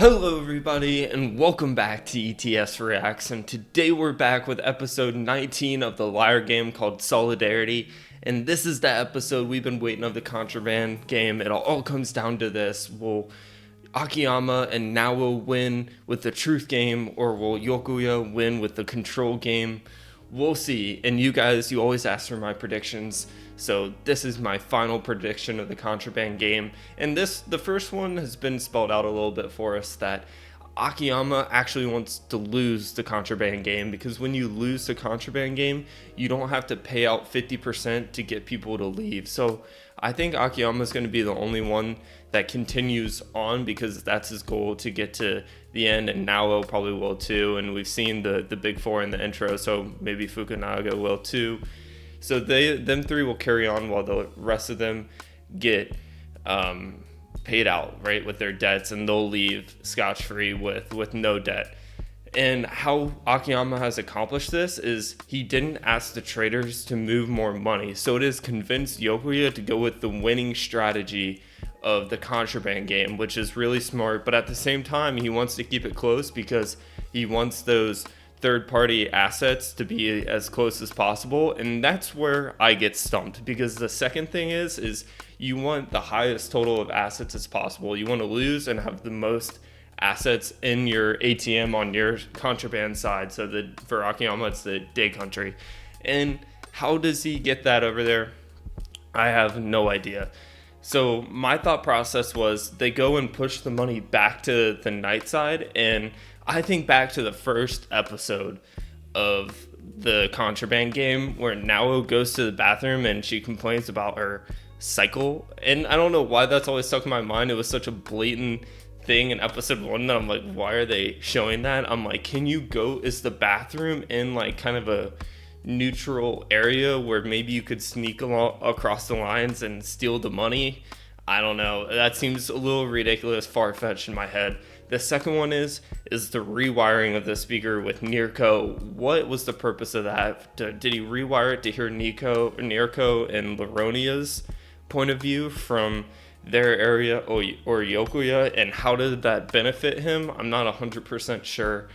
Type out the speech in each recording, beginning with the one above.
Hello everybody and welcome back to ETS Reacts, and today we're back with episode 19 of the Liar game called Solidarity, and this is the episode we've been waiting of the contraband game. It all comes down to this: will Akiyama and Naoto win with the truth game, or will Yokuya win with the control game? We'll see. And you guys, you always ask for my predictions, so this is my final prediction of the contraband game. And the first one has been spelled out a little bit for us, that Akiyama actually wants to lose the contraband game, because when you lose the contraband game, you don't have to pay out 50% to get people to leave. So I think Akiyama is going to be the only one that continues on, because that's his goal, to get to the end, and Naoto probably will too. And we've seen the big four in the intro, so maybe Fukunaga will too. So them three will carry on while the rest of them get paid out, right, with their debts, and they'll leave scotch-free with no debt. And how Akiyama has accomplished this is he didn't ask the traders to move more money, so it has convinced Yokuya to go with the winning strategy of the contraband game, which is really smart. But at the same time, he wants to keep it close, because he wants those third-party assets to be as close as possible. And that's where I get stumped, because the second thing is you want the highest total of assets as possible. You want to lose and have the most assets in your ATM on your contraband side. So for Akiyama, it's the day country. And how does he get that over there? I have no idea. So my thought process was they go and push the money back to the night side. And I think back to the first episode of the contraband game, where Naoto goes to the bathroom and she complains about her cycle. And I don't know why that's always stuck in my mind. It was such a blatant thing in episode 1 that I'm like, why are they showing that? I'm like, can you go, is the bathroom in like kind of a neutral area where maybe you could sneak across the lines and steal the money? I don't know. That seems a little ridiculous, far-fetched in my head. The second one is the rewiring of the speaker with Nirko. What was the purpose of that? Did he rewire it to hear Nirko and Laronia's point of view from their area, or Yokuya? And how did that benefit him? I'm not 100% sure.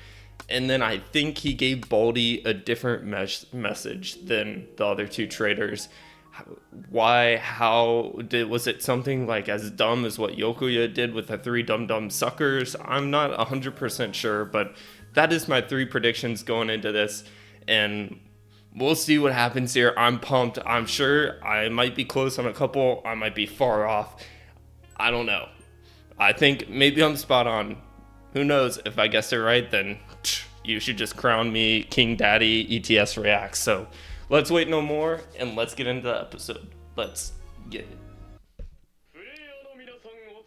And then I think he gave Baldy a different message than the other two traders. Why? How was it something like as dumb as what Yokuya did with the 3 dumb suckers? I'm not 100% sure, but that is my 3 predictions going into this, and we'll see what happens here. I'm pumped. I'm sure I might be close on a couple. I might be far off. I don't know. I think maybe I'm spot on. Who knows? If I guessed it right, then you should just crown me King Daddy ETS Reacts. So let's wait no more, and let's get into the episode. Let's get it.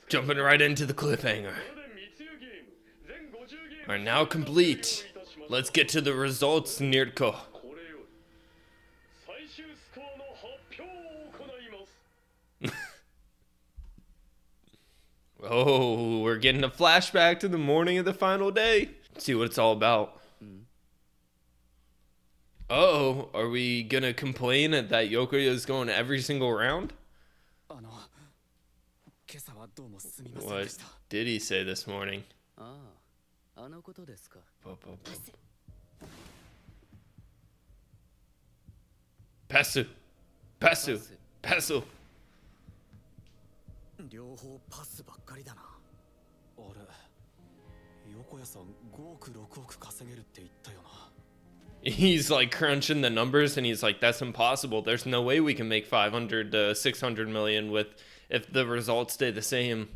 Jumping right into the cliffhanger. Are now complete. Let's get to the results, Nirko. Oh, we're getting a flashback to the morning of the final day. Let's see what it's all about. Uh-oh, are we gonna complain that Yokuya is going every single round? What did he say this morning? Pasu. Pasu. 両方パスばっかりだな。あれ、横谷さん5億6億稼げるって言ったよな。 He's like crunching the numbers, and he's like, that's impossible. There's no way we can make 500 to 600 million with if the results stay the same.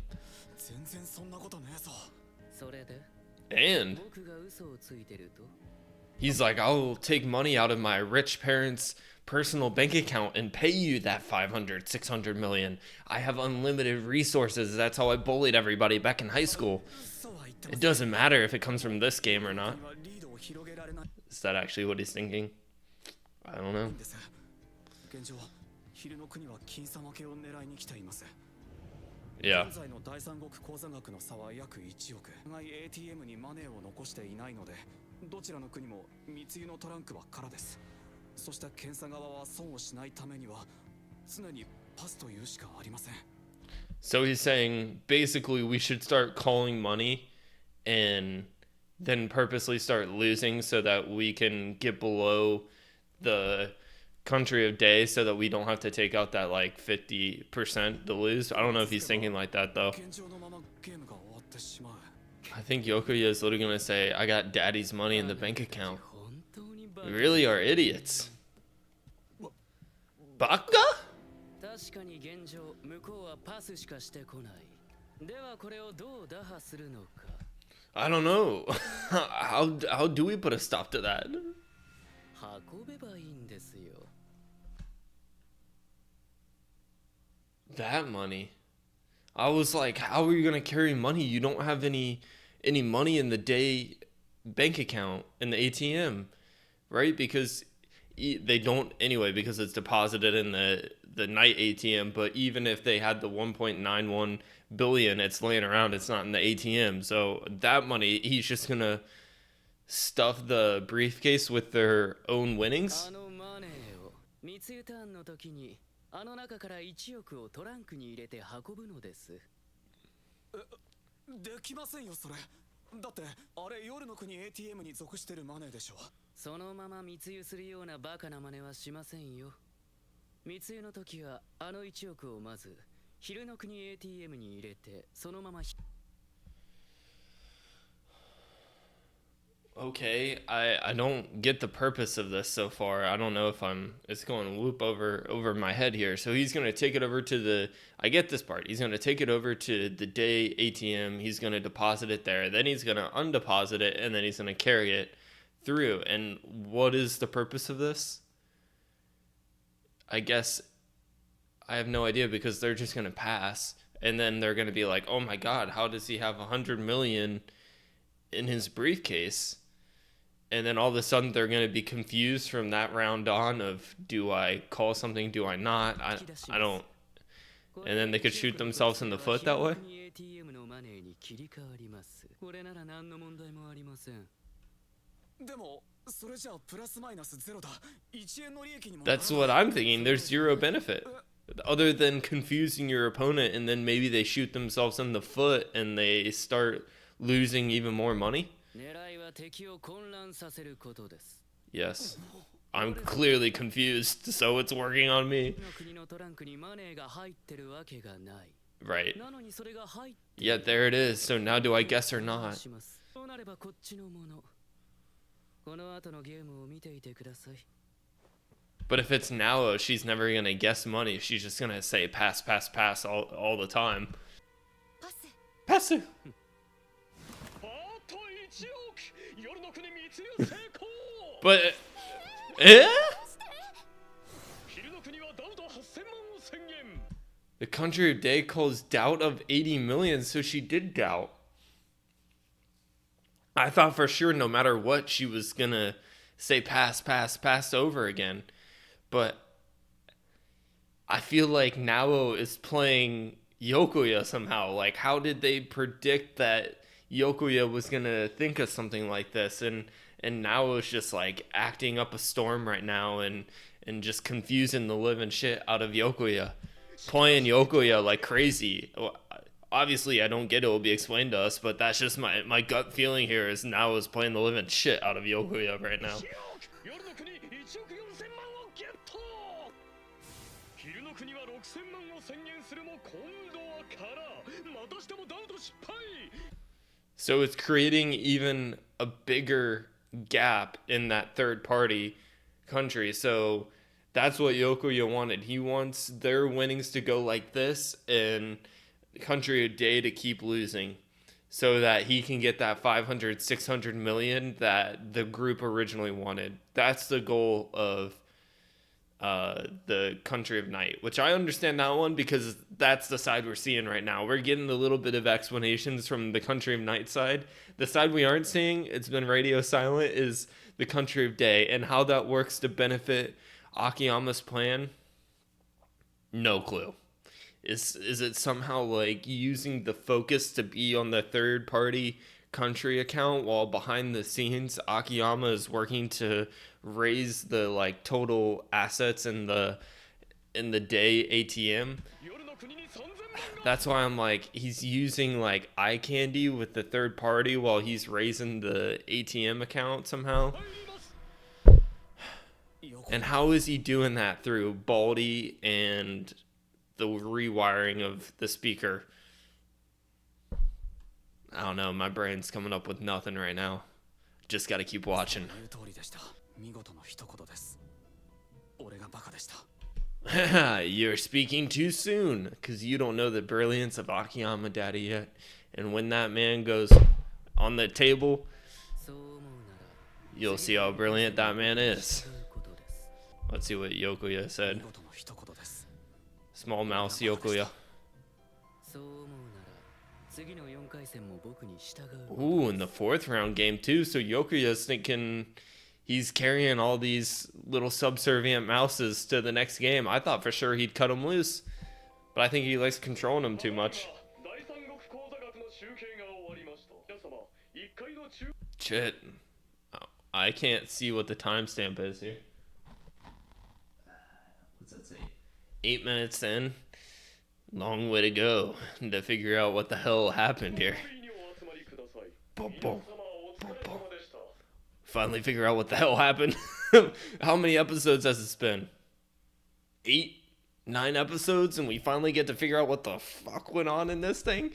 And he's like, I'll take money out of my rich parents' personal bank account and pay you that 500, 600 million. I have unlimited resources. That's how I bullied everybody back in high school. It doesn't matter if it comes from this game or not. Is that actually what he's thinking? I don't know. Yeah. So he's saying basically we should start calling money and then purposely start losing so that we can get below the country of day so that we don't have to take out that like 50% to lose. I don't know if he's thinking like that though. 現状のままゲームが終わってしまう I think Yokoya is literally going to say, I got daddy's money in the bank account. 本当にバカ We really are idiots. Baka? 確かに現状向こうはパスしかしてこないではこれをどう打破するのか I don't know. How do we put a stop to that? 運べばいいんですよ That money. I was like, how are you gonna carry money? You don't have any money in the day bank account in the ATM, right? Because they don't anyway because it's deposited in the night ATM. But even if they had the 1.91 billion, it's laying around. It's not in the ATM. So that money, he's just gonna stuff the briefcase with their own winnings. あのマネーを密輸ターンの時にあの中から1億をトランクに入れて運ぶのですできませんよそれだってあれ夜の国 ATM に属してるマネーでしょそのまま密輸するようなバカな真似はしませんよ密輸の時はあの1億をまず昼の国 ATM に入れてそのまま Okay, I don't get the purpose of this so far. I don't know if it's going to loop over my head here. So he's going to take it over to the, I get this part. He's going to take it over to the day ATM. He's going to deposit it there. Then he's going to undeposit it and then he's going to carry it through. And what is the purpose of this? I guess I have no idea because they're just going to pass and then they're going to be like, "Oh my god, how does he have 100 million in his briefcase?" And then all of a sudden they're going to be confused from that round on of, do I call something, do I not? I don't. And then they could shoot themselves in the foot that way? ATM のマネーに切り替わりますこれなら何の問題もありませんでもそれじゃあプラスマイナスゼロだ1円の利益にもならない That's what I'm thinking. There's zero benefit. Other than confusing your opponent and then maybe they shoot themselves in the foot and they start losing even more money? 狙いは敵を混乱させることです Yes. I'm clearly confused, so it's working on me. の国のトランクにマネーが入ってるわけがない Right. なのにそれが入って Yet there it is. So now do I guess or not? しますそうなればこっちのものこの後のゲームを見ていてください But if it's Nao, she's never going to guess money. She's just going to say pass, pass, pass all the time. パス Pass. あと1億夜の国密輸成功 But... Eh? 昼の国はダウト8000万を宣言 The country of day calls doubt of 80 million, so she did doubt. I thought for sure no matter what, she was going to say pass, pass, pass over again. But I feel like Nao is playing Yokoya somehow. Like, how did they predict that Yokoya was going to think of something like this? And Nao is just, like, acting up a storm right now and just confusing the living shit out of Yokoya. Playing Yokoya like crazy. Obviously, I don't get it. It will be explained to us, but that's just my gut feeling here is Nao is playing the living shit out of Yokoya right now. 夜の国1億4000万をゲット昼の国は6000万を宣言するも今度はからまたしてもダウト失敗 So it's creating even a bigger gap in that third party country. So that's what Yokoya wanted. He wants their winnings to go like this and country of day to keep losing so that he can get that 500, 600 million that the group originally wanted. That's the goal of the country of night, which I understand that one because that's the side we're seeing right now. We're getting a little bit of explanations from the country of night side. The side we aren't seeing, it's been radio silent, is the country of day and how that works to benefit Akiyama's plan. No clue. Is it somehow like using the focus to be on the third party country account while behind the scenes Akiyama is working to raise the like total assets in the day ATM? That's why I'm like, he's using like eye candy with the third party while he's raising the ATM account somehow. And how is he doing that through Baldy and the rewiring of the speaker? I don't know, my brain's coming up with nothing right now. Just gotta keep watching. You're speaking too soon, because you don't know the brilliance of Akiyama Daddy yet. And when that man goes on the table, you'll see how brilliant that man is. Let's see what Yokoya said. Small mouse Yokoya. Ooh, in the fourth round game too. So Yokoya's thinking he's carrying all these little subservient mouses to the next game. I thought for sure he'd cut them loose, but I think he likes controlling them too much. Shit. Oh, I can't see what the timestamp is here. What's that say? 8 minutes in. Long way to go to figure out what the hell happened here. Finally figure out what the hell happened. How many episodes has it been? 8, 9 episodes, and we finally get to figure out what the fuck went on in this thing?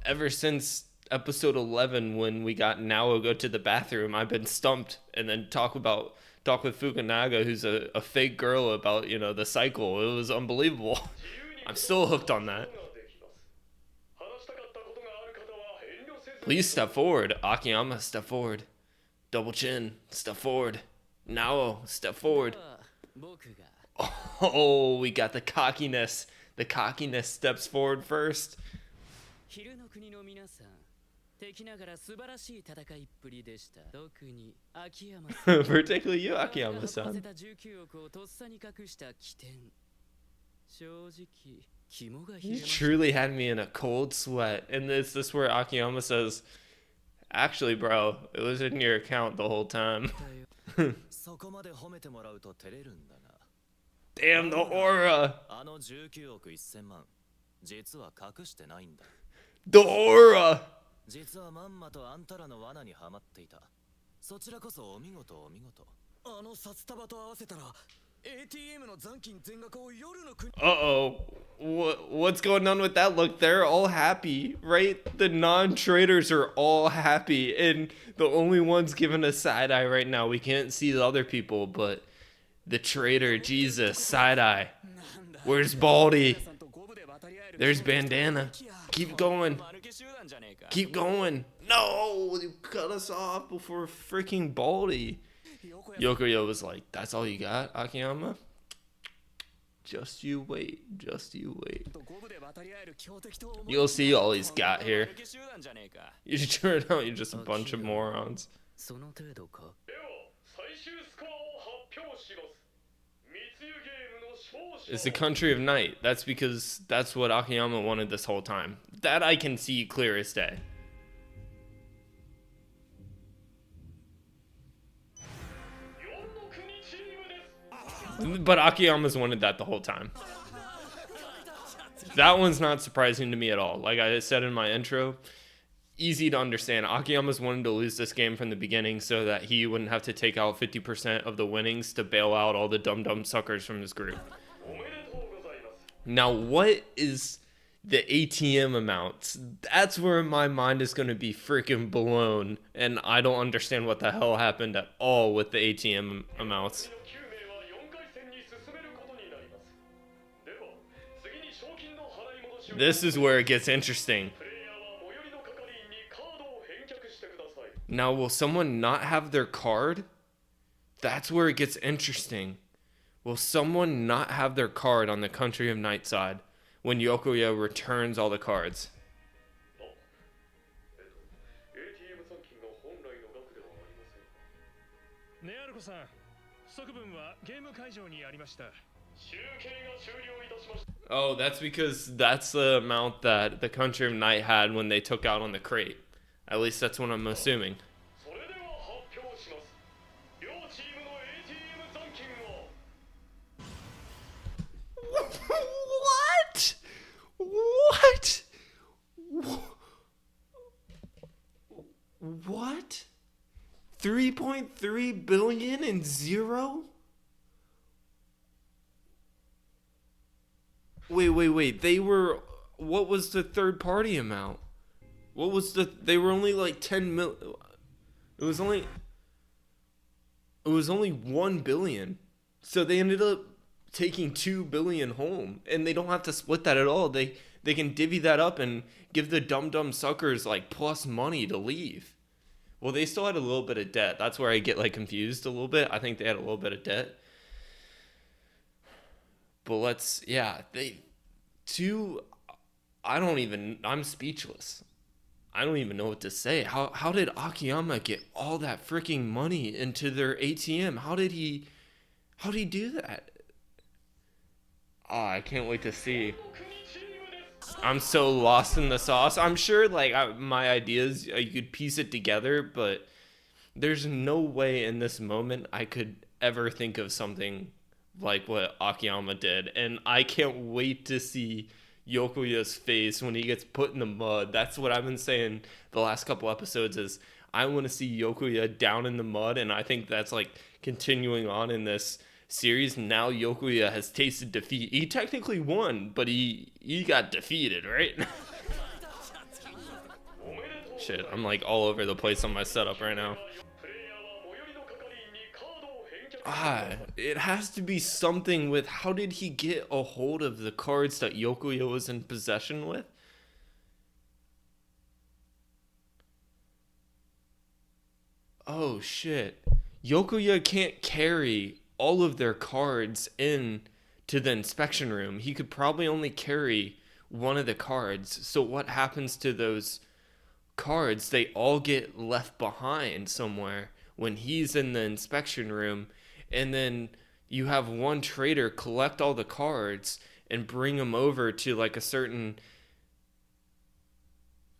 Ever since episode 11, when we got Nao go to the bathroom, I've been stumped, and then talk with Fukunaga, who's a fake girl, about, you know, the cycle. It was unbelievable. I'm still hooked on that. Please step forward. Akiyama, step forward. Double chin, step forward. Nao, step forward. Oh, we got the cockiness. The cockiness steps forward first. Particularly you, Akiyama-san. You truly had me in a cold sweat. And this is where Akiyama says, actually, bro, it was in your account the whole time. Damn, the aura! The aura! Uh-oh. What's going on with that look? They're all happy, right? The non-traders are all happy, and the only ones giving a side-eye right now, we can't see the other people, but the trader, Jesus, side-eye. Where's Baldy? There's Bandana. Keep going. Keep going. No! You cut us off before freaking Baldy. Yokoyo was like, that's all you got, Akiyama? Just you wait. Just you wait. You'll see all he's got here. You sure know you're just a bunch of morons. It's the country of night. That's because that's what Akiyama wanted this whole time. That I can see clear as day. But Akiyama's wanted that the whole time. That one's not surprising to me at all. Like I said in my intro, easy to understand. Akiyama's wanted to lose this game from the beginning so that he wouldn't have to take out 50% of the winnings to bail out all the dumb suckers from his group. Now, what is the ATM amounts? That's where my mind is going to be freaking blown, and I don't understand what the hell happened at all with the ATM amounts. This is where it gets interesting. Now, will someone not have their card? That's where it gets interesting. Will someone not have their card on the Country of Night side when Yokoya returns all the cards? Oh, that's because that's the amount that the Country of Night had when they took out on the crate. At least that's what I'm assuming. What? What? 3.3 billion and zero? Wait. They were, what was the third party amount? What was they were only like 10 mil. It was only 1 billion. So they ended up taking 2 billion home, and they don't have to split that at all. They can divvy that up and give the dumb suckers like plus money to leave. Well, they still had a little bit of debt. That's where I get like confused a little bit. I think they had a little bit of debt. But I'm speechless. I don't even know what to say. How did Akiyama get all that freaking money into their ATM? How did he do that? Oh, I can't wait to see. I'm so lost in the sauce. I'm sure my ideas, you could piece it together, but there's no way in this moment I could ever think of something like what Akiyama did. And I can't wait to see Yokoya's face when he gets put in the mud. That's what I've been saying the last couple episodes is I want to see Yokoya down in the mud, and I think that's like continuing on in this series. Now Yokoya has tasted defeat. He technically won, but he got defeated, right? Shit, I'm like all over the place on my setup right now. It has to be something with how did he get a hold of the cards that Yokoya was in possession with? Oh shit. Yokoya can't carry all of their cards in to the inspection room. He could probably only carry one of the cards. So what happens to those cards? They all get left behind somewhere when he's in the inspection room. And then you have one trader collect all the cards and bring them over to like a certain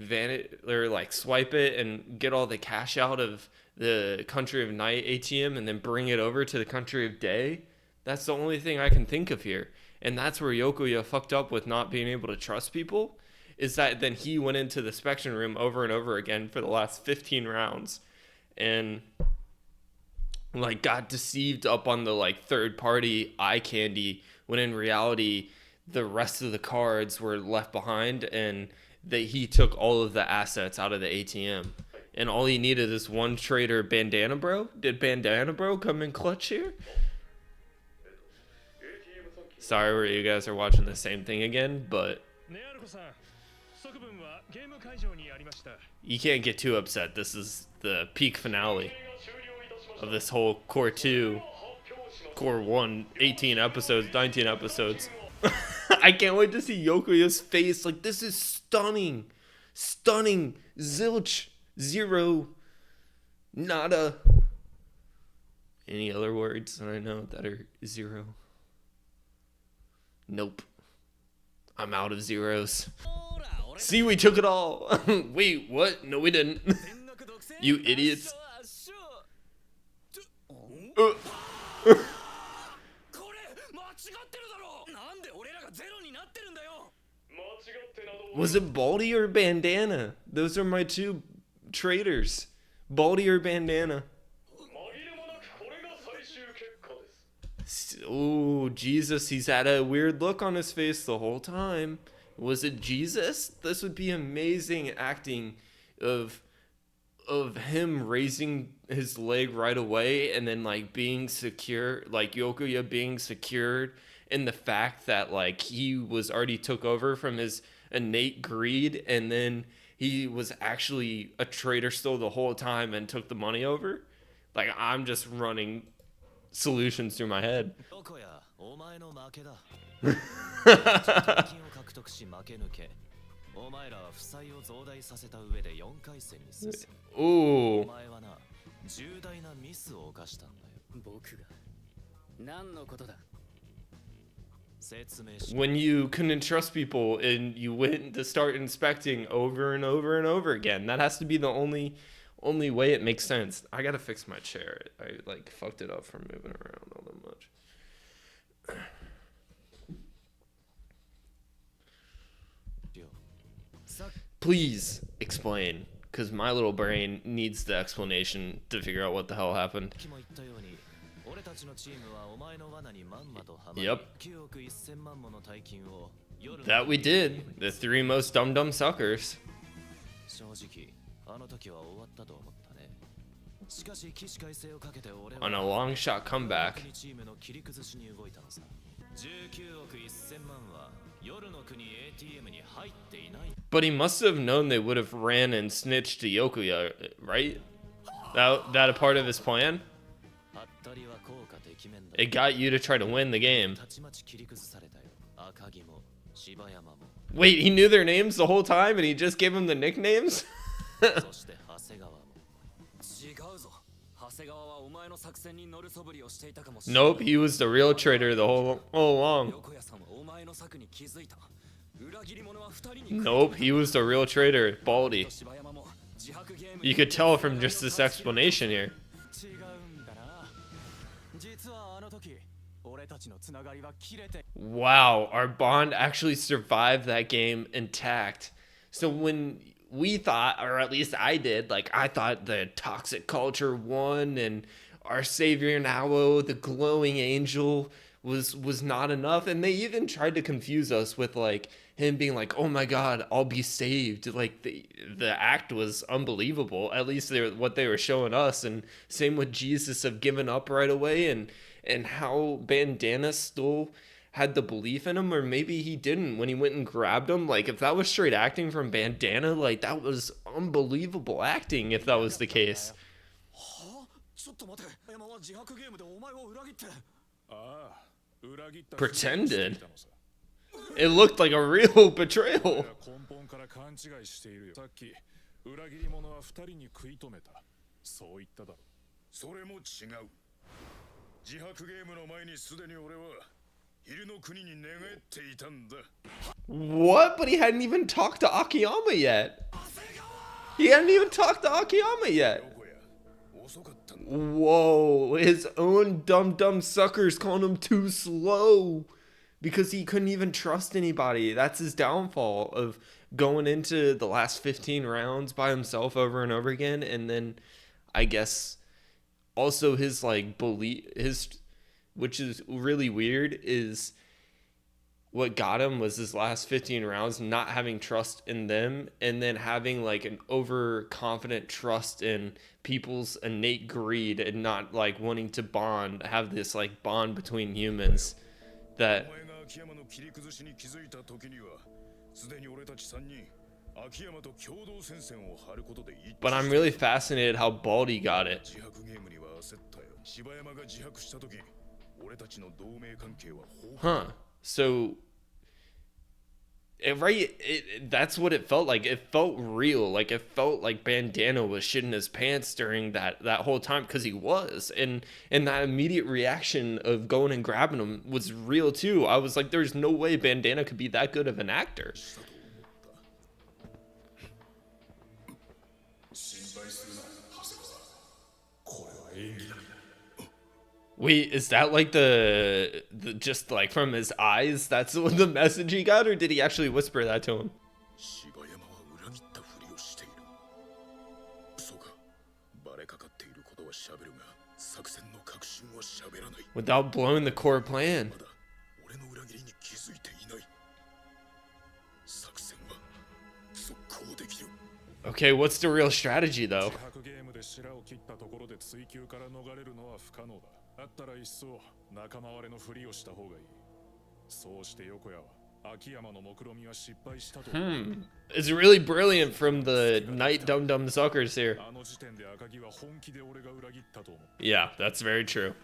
or like swipe it and get all the cash out of the Country of Night ATM and then bring it over to the Country of Day. That's the only thing I can think of here. And that's where Yokoya fucked up with not being able to trust people, is that then he went into the inspection room over and over again for the last 15 rounds and like got deceived up on the like third party eye candy when in reality the rest of the cards were left behind, and that he took all of the assets out of the ATM. And all he needed is one trader, Bandana Bro. Did Bandana Bro come in clutch here? Sorry where you guys are watching the same thing again, but you can't get too upset. This is the peak finale of this whole Core 2, Core 1, 18 episodes, 19 episodes. I can't wait to see Yokoya's face. Like, this is stunning. Stunning. Zilch. Zero. Nada. Any other words that I know that are zero? Nope. I'm out of zeros. See, we took it all. Wait, what? No, we didn't. You idiots. Was it Baldy or Bandana? Those are my two traders. Baldy or Bandana? Oh, Jesus, he's had a weird look on his face the whole time. Was it Jesus? This would be amazing acting of him raising his leg right away and then like being secure, like Yokoya being secured in the fact that like he was already took over from his innate greed, and then he was actually a traitor still the whole time and took the money over. Like, I'm just running solutions through my head. Ooh. When you couldn't trust people and you went to start inspecting over and over and over again, that has to be the only way it makes sense. I gotta fix my chair. I like fucked it up from moving around all that much. Please explain, because my little brain needs the explanation to figure out what the hell happened. Yep. That we did. The three most dumb suckers. On a long shot comeback. But he must have known they would have ran and snitched to Yokuya, right? That a part of his plan? It got you to try to win the game. Wait, he knew their names the whole time and he just gave them the nicknames? Nope, he was the real traitor the whole along. Nope, he was the real traitor, Baldy. You could tell from just this explanation here. Wow, our bond actually survived that game intact. So when we thought, or at least I did, like I thought the toxic culture won and our savior Nawo, the glowing angel, was not enough, and they even tried to confuse us with like him being like, oh my god, I'll be saved. Like the act was unbelievable, at least what they were showing us. And same with Jesus of giving up right away, and how Bandana still had the belief in him, or maybe he didn't when he went and grabbed him. Like if that was straight acting from Bandana, like that was unbelievable acting if that was the case. Pretended. It looked like a real betrayal. What? But he hadn't even talked to Akiyama yet. He hadn't even talked to Akiyama yet. Whoa, his own dumb suckers calling him too slow because he couldn't even trust anybody. That's his downfall of going into the last 15 rounds by himself over and over again. And then I guess also his like belief, which is really weird, is what got him was his last 15 rounds not having trust in them, and then having like an overconfident trust in people's innate greed and not like wanting to have this like bond between humans that. But I'm really fascinated how Baldy got it. Huh. So that's what it felt like. It felt real. Like it felt like Bandana was shitting his pants during that whole time, because he was. And that immediate reaction of going and grabbing him was real too. I was like, there's no way Bandana could be that good of an actor. Wait, is that like the just like from his eyes? That's the message he got, or did he actually whisper that to him? Without blowing the core plan. Okay, what's the real strategy though? It's really brilliant from the Night Dum Suckers here. Yeah, that's very true.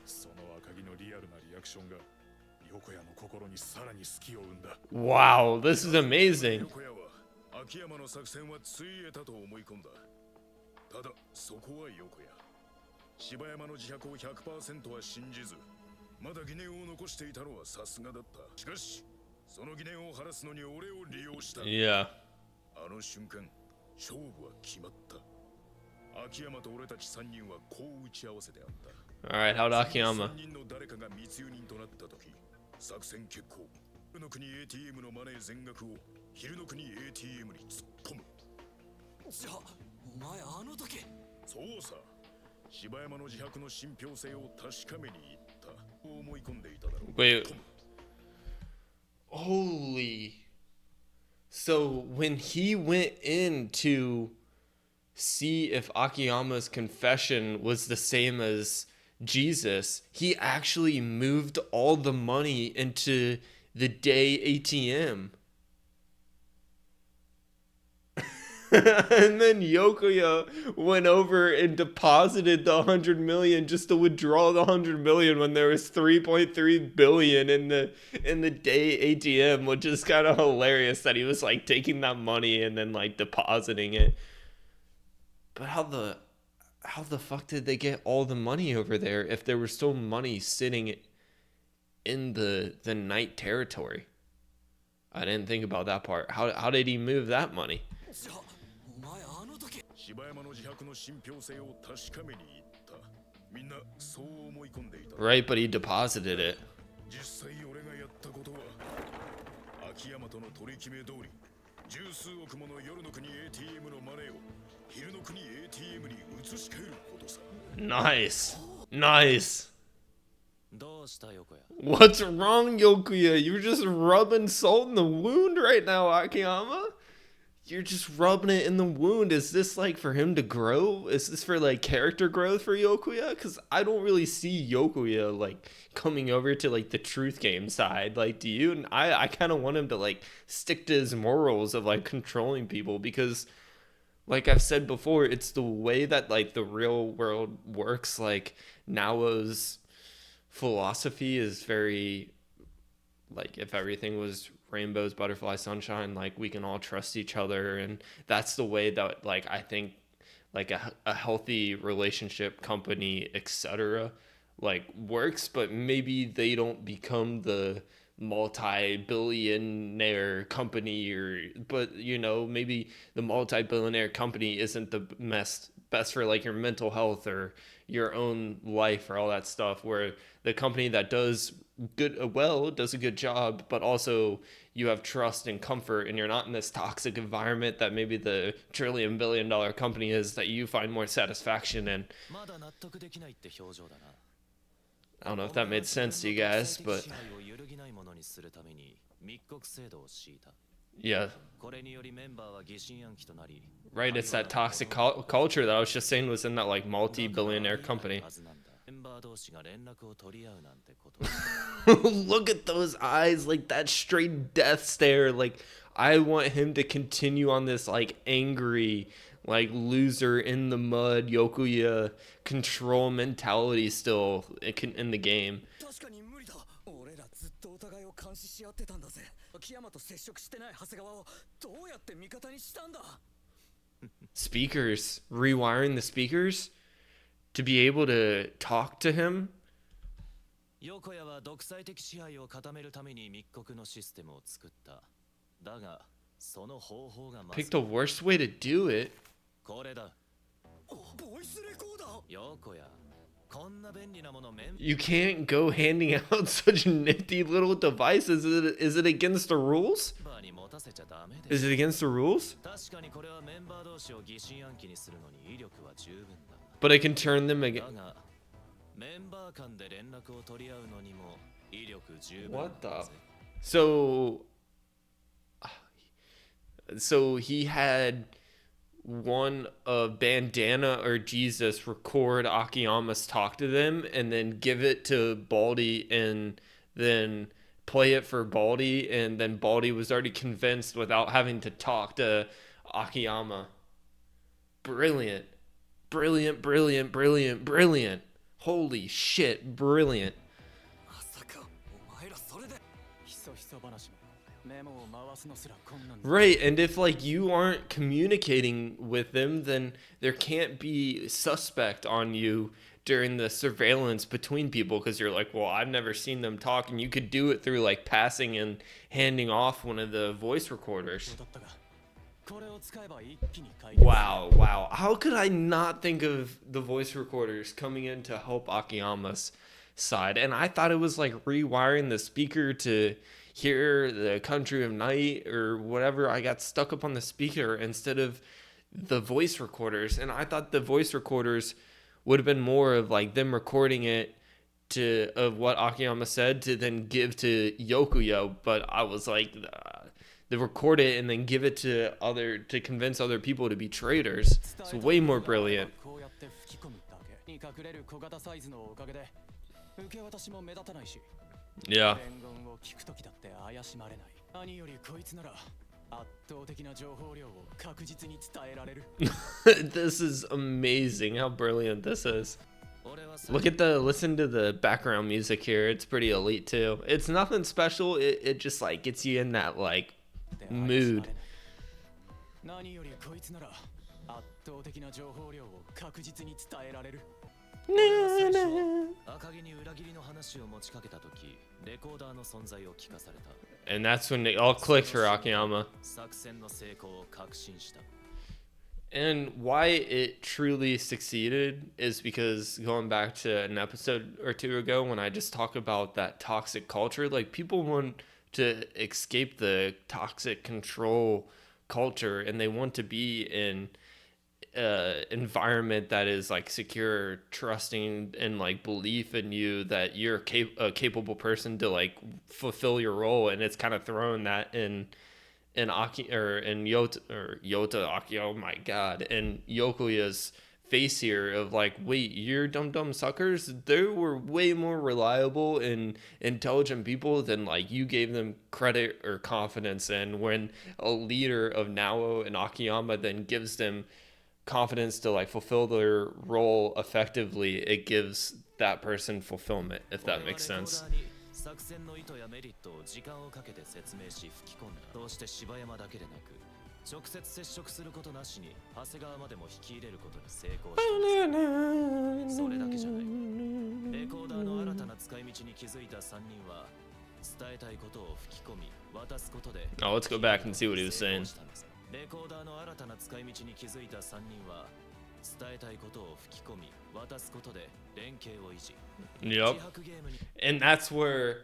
Wow, this is amazing. Yeah. Alright, how'd Akiyama? じゃあお前あの時そうさ柴山の自白の信憑性を確かめに行った思い込んでいただろう Wait. Holy. So when he went in to see if Akiyama's confession was the same as Jesus, he actually moved all the money into the day ATM. And then Yokoya went over and deposited the 100 million just to withdraw the 100 million when there was 3.3 billion in the day ATM, which is kind of hilarious that he was like taking that money and then like depositing it. But how the fuck did they get all the money over there if there was still money sitting in the night territory? I didn't think about that part. How did he move that money? Right, but he deposited it. Akiyama との取り決め通り十数億もの夜の国 ATM のマネーを昼の国 ATM に移し替えることさ Nice. Nice. どうした横や What's wrong, Yokuya? You're just rubbing salt in the wound right now, Akiyama. You're just rubbing it in the wound. Is this like for him to grow? Is this for like character growth for Yokuya? Because I don't really see Yokuya like coming over to like the truth game side. Like, do you? And I kind of want him to like stick to his morals of like controlling people because, like I've said before, it's the way that like the real world works. Like Nao's philosophy is very like if everything was rainbows, butterfly, sunshine, like we can all trust each other, and that's the way that like I think like a healthy relationship, company, etc. like works. But maybe they don't become the multi-billionaire company, or but you know, maybe the multi-billionaire company isn't the best for like your mental health or your own life or all that stuff, where the company that does does a good job, but also you have trust and comfort and you're not in this toxic environment that maybe the trillion-billion-dollar company is, that you find more satisfaction in. I don't know if that made sense to you guys, but yeah. Right, it's that toxic culture that I was just saying was in that like multi-billionaire company. Look at those eyes, like that straight death stare. Like I want him to continue on this like angry, like loser in the mud Yokuya control mentality still in the game. Speakers, rewiring the speakers to be able to talk to him. Pick the worst way to do it. You can't go handing out such nifty little devices. Is it against the rules? Is it against the rules? But I can turn them again. What the? So he had one Bandana or Jesus record Akiyama's talk to them and then give it to Baldy and then play it for Baldy, and then Baldy was already convinced without having to talk to Akiyama. Brilliant. Brilliant, brilliant, brilliant, brilliant. Holy shit, brilliant. Right, and if like you aren't communicating with them, then there can't be suspect on you during the surveillance between people, because you're like, well, I've never seen them talk, and you could do it through like passing and handing off one of the voice recorders. Wow. How could I not think of the voice recorders coming in to help Akiyama's side? And I thought it was like rewiring the speaker to hear the Country of Night or whatever. I got stuck up on the speaker instead of the voice recorders, and I thought the voice recorders would have been more of like them recording it of what Akiyama said to then give to Yokuya, but I was like, they record it and then give it to convince other people to be traitors. It's way more brilliant. Yeah. This is amazing how brilliant this is. Listen to the background music here. It's pretty elite too. It's nothing special. It just like gets you in that like mood. And that's when it all clicked for Akiyama. And why it truly succeeded is because going back to an episode or two ago when I just talked about that toxic culture, like people want to escape the toxic control culture and they want to be in environment that is like secure, trusting, and like belief in you that you're a capable person to like fulfill your role. And it's kind of throwing that in Yota Aki, oh my god, and Yokuya's face here of like, wait, you're dumb suckers? They were way more reliable and intelligent people than like you gave them credit or confidence in. When a leader of Nao and Akiyama then gives them confidence to like fulfill their role effectively, it gives that person fulfillment, if that makes sense. Oh, let's go back and see what he was saying. Yep. And that's where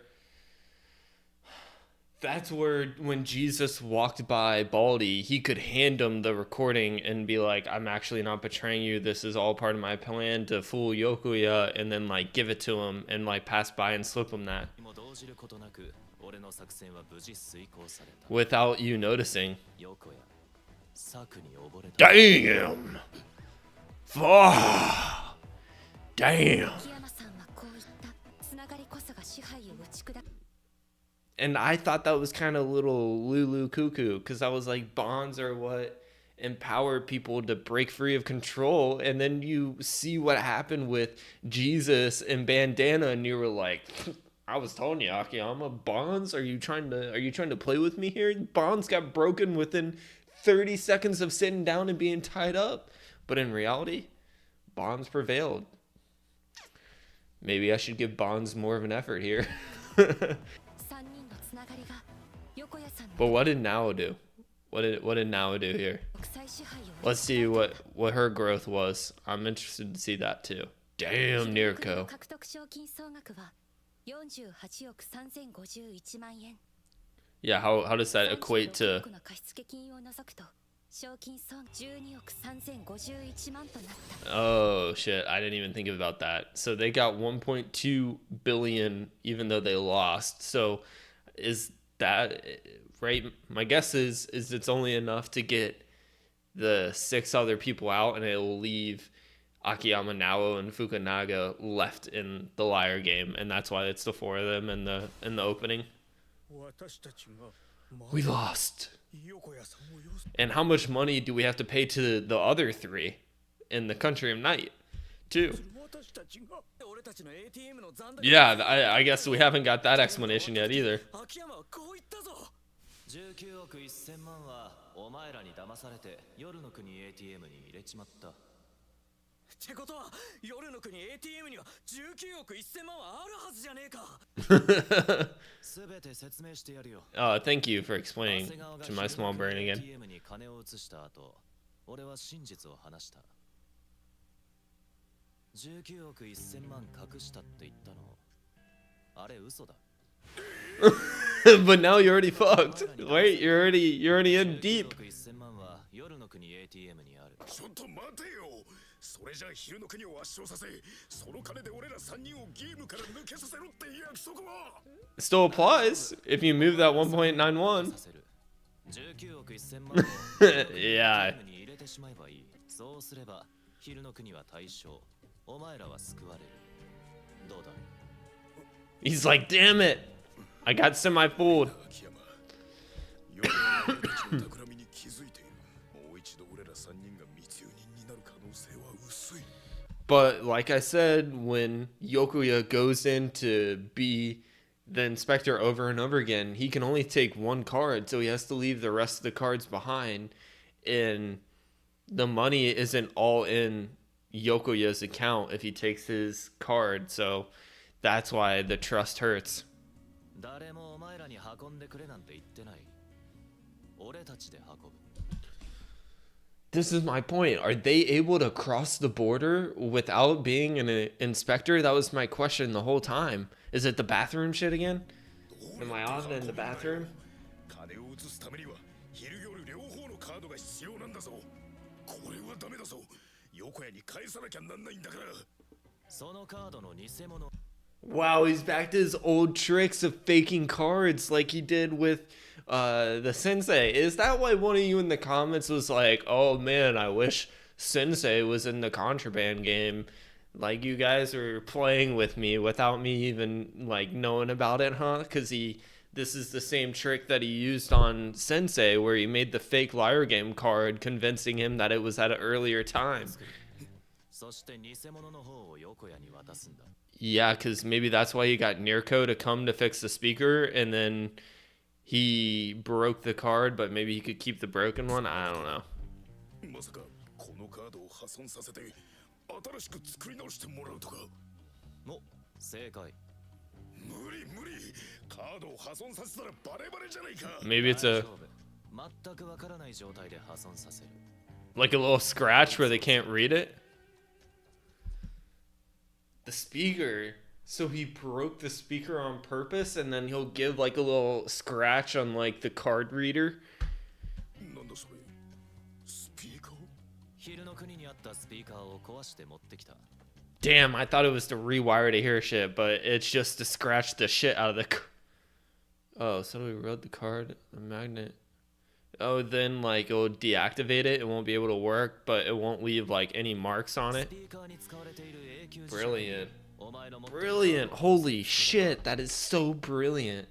when Jesus walked by Baldy, he could hand him the recording and be like, I'm actually not betraying you. This is all part of my plan to fool Yokuya, and then like give it to him and like pass by and slip him that without you noticing. Damn! Damn! And I thought that was kind of a little Lulu cuckoo, because I was like, bonds are what empower people to break free of control. And then you see what happened with Jesus and Bandana, and you were like, I was telling you, Akiyama, bonds? Are you trying to play with me here? Bonds got broken within 30 seconds of sitting down and being tied up. But in reality, bonds prevailed. Maybe I should give bonds more of an effort here. But what did Nao do? What did Nao do here? Let's see what her growth was. I'm interested to see that too. Damn, Nirko. Yeah, how does that equate to? Oh shit, I didn't even think about that. So they got 1.2 billion even though they lost. So is that right? My guess is it's only enough to get the 6 other people out, and it will leave Akiyama, Nao, and Fukunaga left in the liar game, and that's why it's the 4 of them in the opening. We lost. And how much money do we have to pay to the other 3 in the Country of Night, too? Yeah, I guess we haven't got that explanation yet either. Thank you for explaining to my small brain again. But now you're already fucked. Wait, you're already in deep. ちょっと待てよ。それじゃ昼の国を圧勝させ、その金で俺ら3人をゲームから抜けさせろって約束は。 Still applies if you move that 1.91. 19億1000万 Yeah. に入れてしまえばいい。そうすれば昼の国は対象。お前らは救われる。どうだ He's like, damn it. I got semi-fooled. 秋山。よく俺たちの企みに気づいている。もう一度俺ら3人が密輸人になる可能性は薄い。 But like I said, when Yokuya goes in to be the inspector over and over again, he can only take one card, so he has to leave the rest of the cards behind. And the money isn't all in Yokoya's account if he takes his card, so that's why the trust hurts. 誰もお前らに運んでくれなんて言ってない。俺たちで運ぶ。 This is my point. Are they able to cross the border without being an inspector? That was my question the whole time. Is it the bathroom shit again? Am I on in the bathroom? 金を移すためには昼夜両方のカードが必要なんだぞ。これはダメだぞ。横屋に返さなきゃなんないんだから。そのカードの偽物。 Wow, he's back to his old tricks of faking cards like he did with the sensei. Is that why one of you in the comments was like, oh man, I wish sensei was in the contraband game? Like you guys are playing with me without me even like knowing about it, huh? Because this is the same trick that he used on sensei where he made the fake liar game card convincing him that it was at an earlier time. そして偽物の方を横屋に渡すんだ。 Yeah, because maybe that's why he got Nirko to come to fix the speaker, and then he broke the card, but maybe he could keep the broken one. I don't know. まさかこのカードを破損させて新しく作り直してもらうとか。お、正解。無理無理。カードを破損させたらバレバレじゃないか。 Maybe it's a 全くわからない状態で破損させる。 like a little scratch where they can't read it. The speaker. So he broke the speaker on purpose, and then he'll give like a little scratch on like the card reader. なんだそれ。スピーカー。昼の国にあったスピーカーを壊して持ってきた。 Damn, I thought it was to rewire to hear shit, but it's just to scratch the shit out of the. Oh, so we wrote the card, the magnet. Oh, then like it'll deactivate it. It won't be able to work, but it won't leave like any marks on it. Brilliant. Brilliant. Holy shit, that is so brilliant.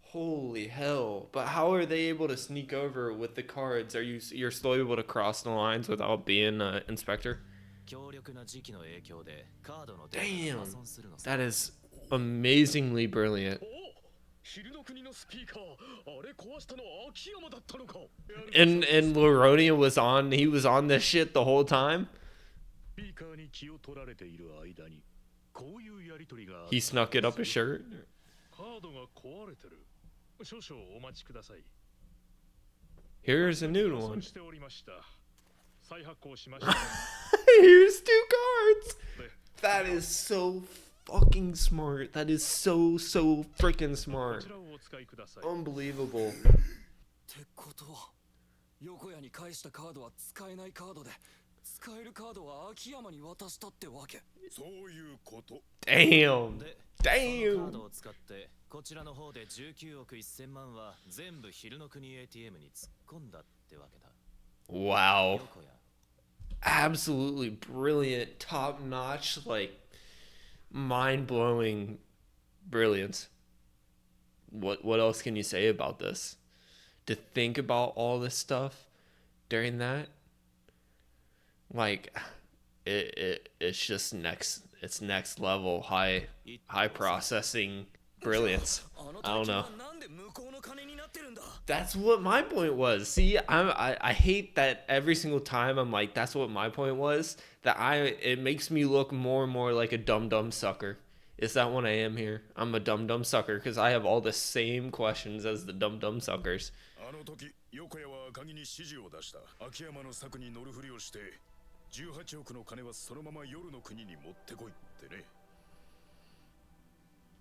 Holy hell. But how are they able to sneak over with the cards? You're still able to cross the lines without being an inspector? Damn. That is amazingly brilliant. 昼の国のスピーカー、あれ壊したのは秋山だったのか。 And Laronia was on, he was on this shit the whole time? スピーカーに気を取られている間に、こういうやりとりが。 He snuck it up his shirt? カードが壊れてる。少々お待ちください。 Here's a new 破 one. 損しておりました。再発行しました。 Here's 2 cards! That is so fucking smart. That is so freaking こ smart. ちらをお使いください。 Unbelievable. ってことは、横屋に返したカードは使えないカードで、使えるカードは秋山に渡したってわけ。そういうこと。 Damn. で、そのカー Damn. ドを使って、こちらの方で19億1000万は全部昼の国 ATM に突っ込んだってわけだ。 Wow. 横屋。 Absolutely brilliant, top notch, like mind blowing brilliance. What else can you say about this? To think about all this stuff during that, like it's just next level high processing brilliance. I don't know. That's what my point was. See, I hate that every single time I'm like, that's what my point was. It makes me look more and more like a dumb sucker. Is that what I am here? I'm a dumb sucker because I have all the same questions as the dumb suckers. あの時、横屋は赤木に指示を出した。秋山の策に乗るふりをして、18億の金はそのまま夜の国に持ってこいってね。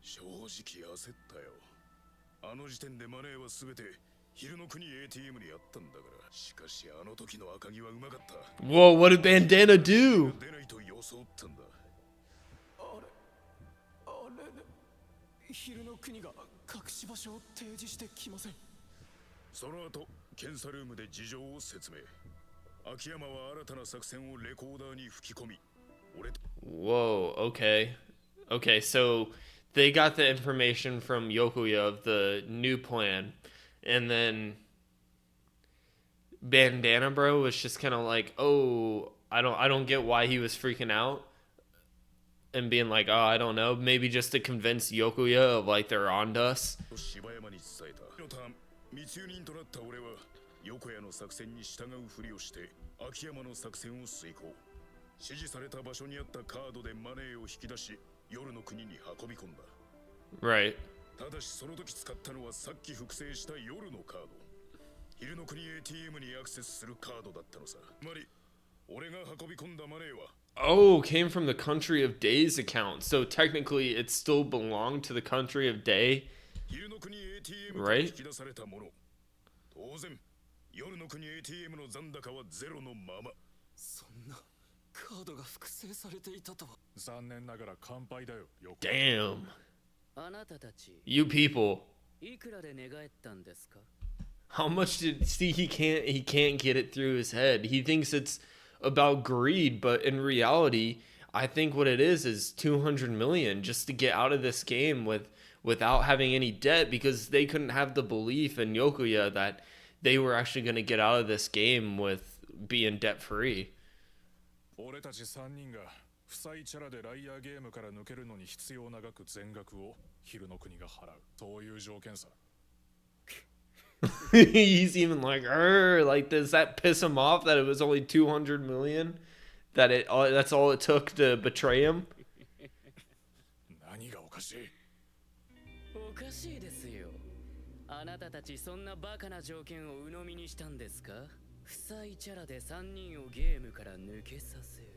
正直焦ったよ。あの時点でマネーはすべて昼の国 ATM にあったんだから。しかしあの時の赤城はうまかった。 Whoa, what did Bandana do? 出ないと装ったんだ。あれ昼の国が隠し場所を提示してきません。その後検査ルームで事情を説明。秋山は新たな作戦をレコーダーに吹き込み、俺と Whoa, okay. Okay, so they got the information from Yokuya of the new plan, and then Bandana Bro was just kind of like, "Oh, I don't get why he was freaking out." And being like, "Oh, I don't know, maybe just to convince Yokuya of like they're on us." 柴山に伝えた。のターン、密輸人となった俺は横谷の作戦に従うふりをして秋山の作戦を遂行。指示された場所にあったカードでマネーを引き出し、夜の国に運び込んだ。 Right. ただしその時使ったのはさっき複製した夜のカード。昼の国 ATM にアクセスするカードだったのさ。つまり俺が運び込んだマネーは Oh, came from the Country of Day's account. So technically it still belonged to the Country of Day. 昼の国 ATM から Right? 引き出されたもの。当然夜の国 ATM の残高はゼロのまま。そんなカードが複製されていたとは。残念ながら乾杯だよ。Damn. あなたたち You people. いくらで寝返ったんですか？ How much did see he can't get it through his head. He thinks it's about greed, but in reality, I think what it is 200 million just to get out of this game without having any debt, because they couldn't have the belief in Yokuya that they were actually going to get out of this game with being debt free. 俺たち3人が負債チャラでライアーゲームから抜けるのに必要な額全額を昼の国が払う。そういう条件さ。He's even like, like, does that piss him off that it was only 200 million? That's all it took to betray him? 何がおかしい？おかしいですよ。あなたたちそんなバカな条件を鵜呑みにしたんですか？負債チャラで3人をゲームから抜けさせる。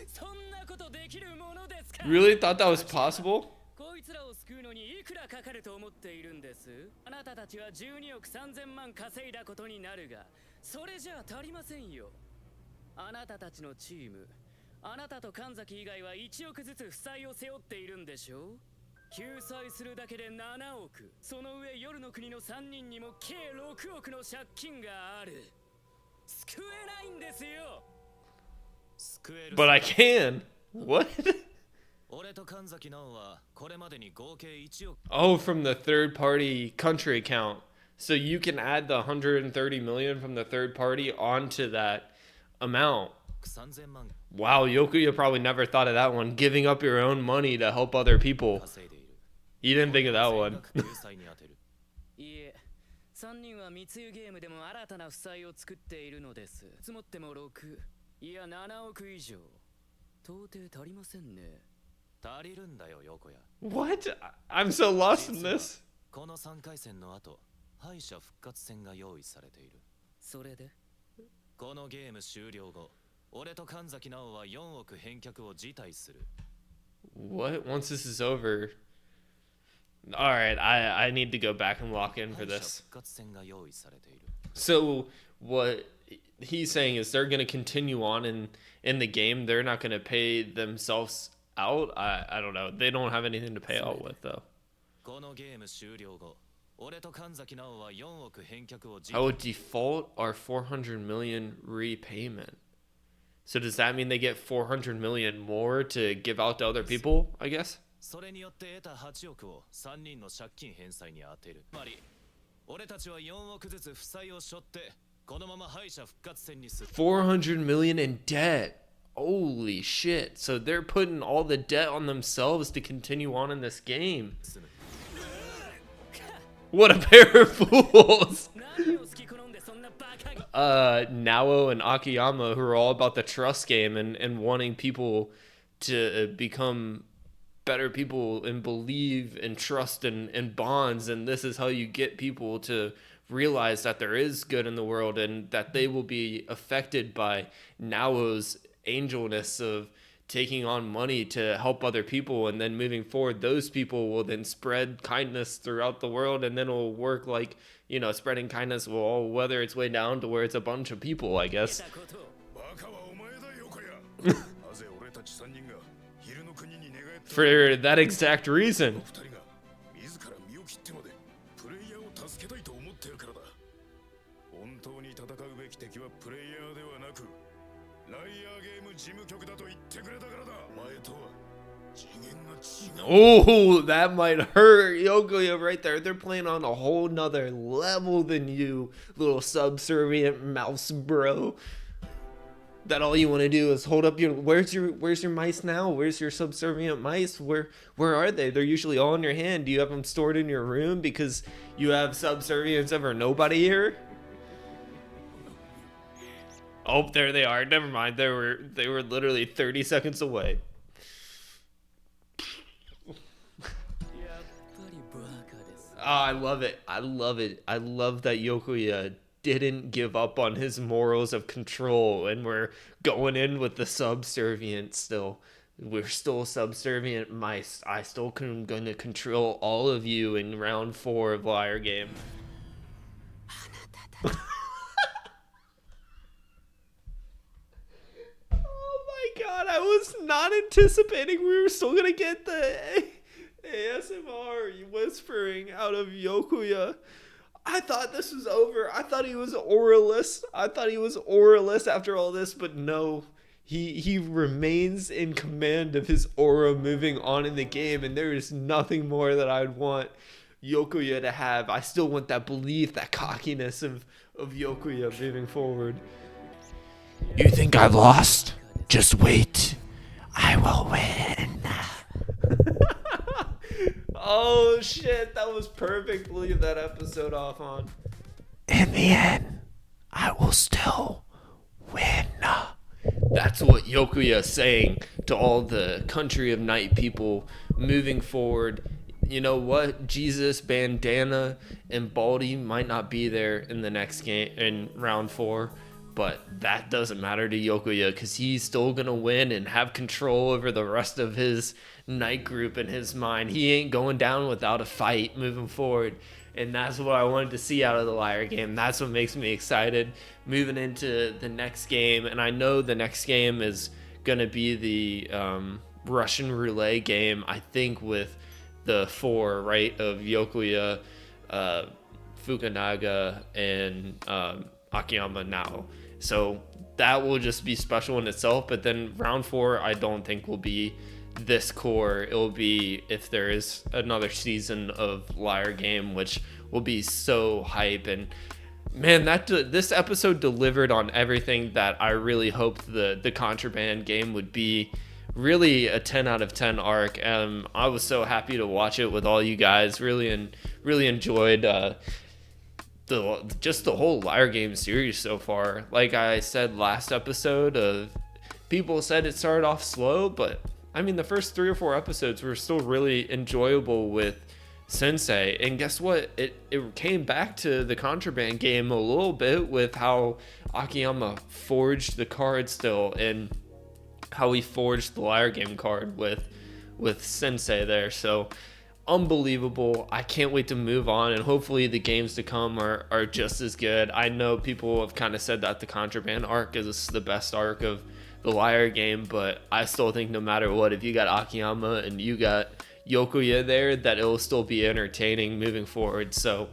そんなことできるものですか？ Really thought that was possible? こいつらを救うのにいくらかかると思っているんです？あなたたちは12億3000万稼いだことになるが、それじゃあ足りませんよ。あなたたちのチーム、あなたと神崎以外は1億ずつ負債を背負っているんでしょ？救済するだけで7億。その上夜の国の3人にも計6億の借金がある。救えないんですよ。 But I can. What? 俺と神崎直はこれまでに合計1億。 Oh, from the third party country account. So you can add the 130 million from the third party onto that amount. 3000万 Wow, Yokuya probably never thought of that one. Giving up your own money to help other people. 稼いでいる。 You didn't think of that one. 全額救済に充てる。いいえ、3人は密輸ゲームでも新たな負債を作っているのです。積もっても6、いや7億以上。到底足りませんね。足りるんだよ、横谷。 What? I'm so lost in this. この3回戦の後、敗者復活戦が用意されている。それでこのゲーム終了後、俺と神崎直は4億返却を辞退する。 What? Once this is over. Alright, I need to go back and lock in for 敗者 this. 復活戦が用意されている。 So what he's saying is they're going to continue on in the game. They're not going to pay themselves out. I don't know. They don't have anything to pay out with though. このゲーム終了後、俺と神崎直は4億返却を辞 I 退。 would default our 400 million repayment. So does that mean they get 400 million more to give out to other people, I guess? それによって得た8億を3人の借金返済に充てる。つまり、俺たちは4億ずつ負債を背負って、このまま敗者復活戦にする。 400 million in debt. Holy shit. So they're putting all the debt on themselves to continue on in this game. What a pair of fools. 何を好き好んでそんなバカが。 Nao and Akiyama, who are all about the trust game and wanting people to become better people and believe and trust in bonds. And this is how you get people to realize that there is good in the world and that they will be affected by Nao's angelness of taking on money to help other people, and then moving forward those people will then spread kindness throughout the world, and then it'll work like, you know, spreading kindness will all weather its way down to where it's a bunch of people, I guess. バカはお前だ横やなぜ俺たち3人が昼の国に寝返った For that exact reason. 2人が自ら身を切ってまでプレイヤーを助けたいと思ってるからだ本当に戦うべき敵はプレイヤーではなくライアーゲーム事務局だと言ってくれたからだ前とは次元が違う Oh, that might hurt Yokoya right there. They're playing on a whole nother level than you, little subservient mouse bro. That all you want to do is hold up your where's your mice now? Where's your subservient mice? Where are they? They're usually all in your hand. Do you have them stored in your room because you have subservience over nobody here? Oh, there they are. Never mind. They were literally 30 seconds away. Oh, I love it. I love it. I love that Yokoya didn't give up on his morals of control, and we're going in with the subservient still. We're still subservient mice. I still am going to control all of you in round 4 of Liar Game. Oh my god, I was not anticipating we were still going to get the ASMR whispering out of Yokoya. I thought this was over. I thought he was auraless. After all this, but no. He remains in command of his aura moving on in the game, and there is nothing more that I'd want Yokoya to have. I still want that belief, that cockiness of Yokoya moving forward. You think I've lost? Just wait. I will win. Oh shit, that was perfect. Leave that episode off on. In the end, I will still win. That's what Yokoya is saying to all the Country of Night people moving forward. You know what? Jesus, Bandana, and Baldy might not be there in the next game in round 4, but that doesn't matter to Yokoya because he's still going to win and have control over the rest of his night group in his mind. He ain't going down without a fight moving forward. And that's what I wanted to see out of the Liar Game. That's what makes me excited moving into the next game. And I know the next game is going to be the Russian roulette game, I think, with the 4, right, of Yokoya, Fukunaga, and Akiyama now. So that will just be special in itself. But then round 4, I don't think will be this core. It'll be if there is another season of Liar Game, which will be so hype. And man, this episode delivered on everything that I really hoped the Contraband game would be. Really a 10 out of 10 arc. I was so happy to watch it with all you guys. Really enjoyed the whole Liar Game series so far. Like I said last episode, people said it started off slow, but I mean, the first 3 or 4 episodes were still really enjoyable with Sensei. And guess what? It came back to the Contraband game a little bit with how Akiyama forged the card still, and how he forged the Liar Game card with Sensei there. So unbelievable. I can't wait to move on, and hopefully the games to come are just as good. I know people have kind of said that the Contraband arc is the best arc of the Liar Game, but I still think no matter what, if you got Akiyama and you got Yokoya there, that it'll still be entertaining moving forward. So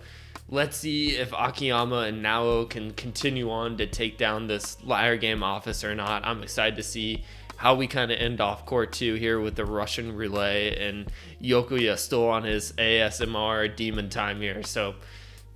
let's see if Akiyama and Nao can continue on to take down this Liar Game office or not. I'm excited to see how we kind of end off Core 2 here with the Russian relay and Yokoya still on his ASMR demon time here. So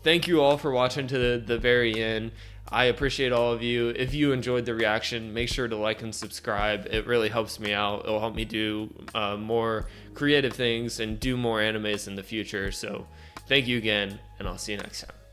thank you all for watching to the very end. I appreciate all of you. If you enjoyed the reaction, make sure to like and subscribe. It really helps me out. It'll help me do more creative things and do more animes in the future. So thank you again, and I'll see you next time.